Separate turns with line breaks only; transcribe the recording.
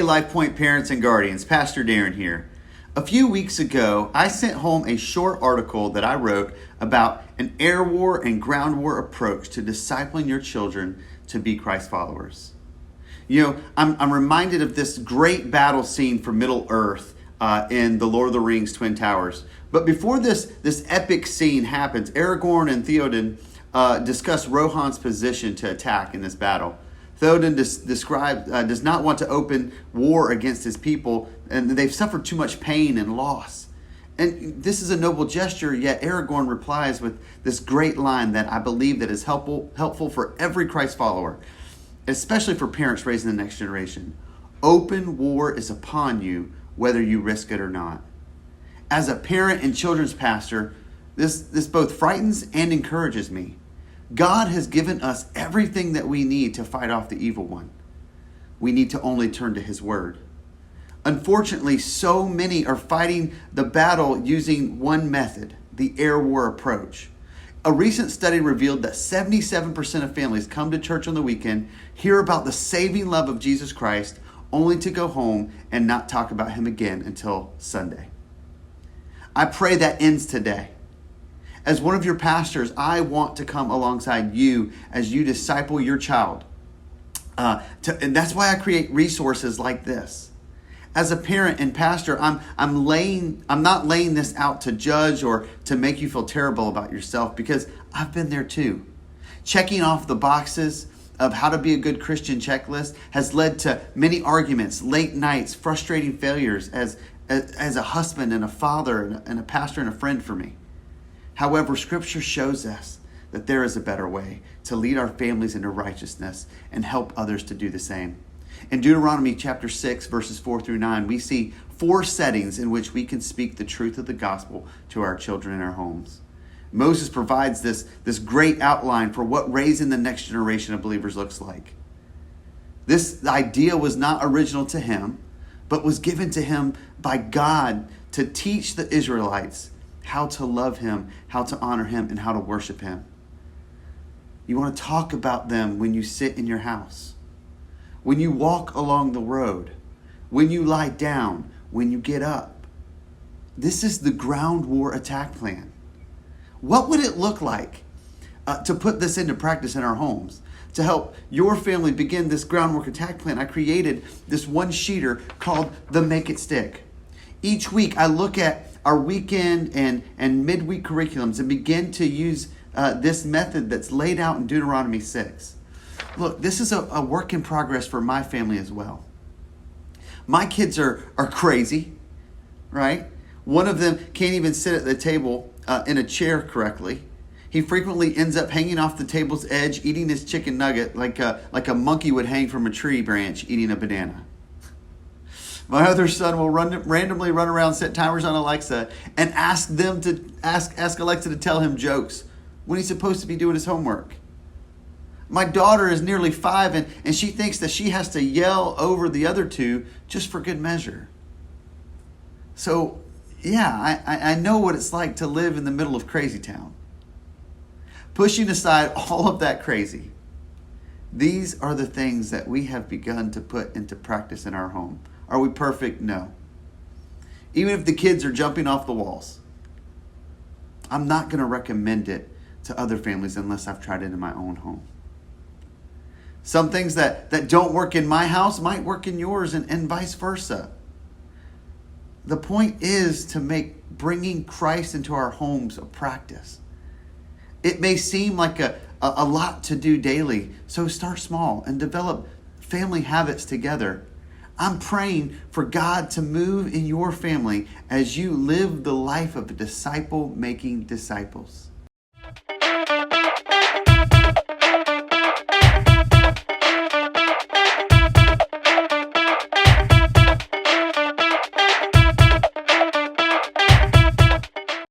Life Point parents and guardians, Pastor Darren here. A few weeks ago, I sent home a short article that I wrote about an air war and ground war approach to discipling your children to be Christ followers. You know, I'm reminded of this great battle scene for Middle Earth in the Lord of the Rings Twin Towers. But before this epic scene happens, Aragorn and Theoden discuss Rohan's position to attack in this battle. Theoden does not want to open war against his people, and they've suffered too much pain and loss. And this is a noble gesture, yet Aragorn replies with this great line that I believe that is helpful for every Christ follower, especially for parents raising the next generation. Open war is upon you, whether you risk it or not. As a parent and children's pastor, this both frightens and encourages me. God has given us everything that we need to fight off the evil one. We need to only turn to his word. Unfortunately, so many are fighting the battle using one method, the air war approach. A recent study revealed that 77% of families come to church on the weekend, hear about the saving love of Jesus Christ, only to go home and not talk about him again until Sunday. I pray that ends today. As one of your pastors, I want to come alongside you as you disciple your child. And that's why I create resources like this. As a parent and pastor, I'm not laying this out to judge or to make you feel terrible about yourself, because I've been there too. Checking off the boxes of how to be a good Christian checklist has led to many arguments, late nights, frustrating failures as a husband and a father and a pastor and a friend for me. However, Scripture shows us that there is a better way to lead our families into righteousness and help others to do the same. In Deuteronomy chapter 6, verses 4 through 9, we see 4 settings in which we can speak the truth of the gospel to our children in our homes. Moses provides this great outline for what raising the next generation of believers looks like. This idea was not original to him, but was given to him by God to teach the Israelites how to love him, how to honor him, and how to worship him. You want to talk about them when you sit in your house, when you walk along the road, when you lie down, when you get up. This is the ground war attack plan. What would it look like to put this into practice in our homes? To help your family begin this groundwork attack plan, I created this one-sheeter called the Make It Stick. Each week, I look at our weekend and midweek curriculums and begin to use this method that's laid out in Deuteronomy 6. Look, this is a work in progress for my family as well. My kids are crazy, right? One of them can't even sit at the table in a chair correctly. He frequently ends up hanging off the table's edge, eating his chicken nugget like a monkey would hang from a tree branch eating a banana. My other son will randomly run around, set timers on Alexa, and ask Alexa to tell him jokes when he's supposed to be doing his homework. My daughter is nearly 5, and she thinks that she has to yell over the other two just for good measure. So, yeah, I know what it's like to live in the middle of crazy town. Pushing aside all of that crazy, these are the things that we have begun to put into practice in our home. Are we perfect? No. Even if the kids are jumping off the walls, I'm not going to recommend it to other families unless I've tried it in my own home. Some things that don't work in my house might work in yours, and vice versa. The point is to make bringing Christ into our homes a practice. It may seem like a lot to do daily, so start small and develop family habits together. I'm praying for God to move in your family as you live the life of a disciple making disciples.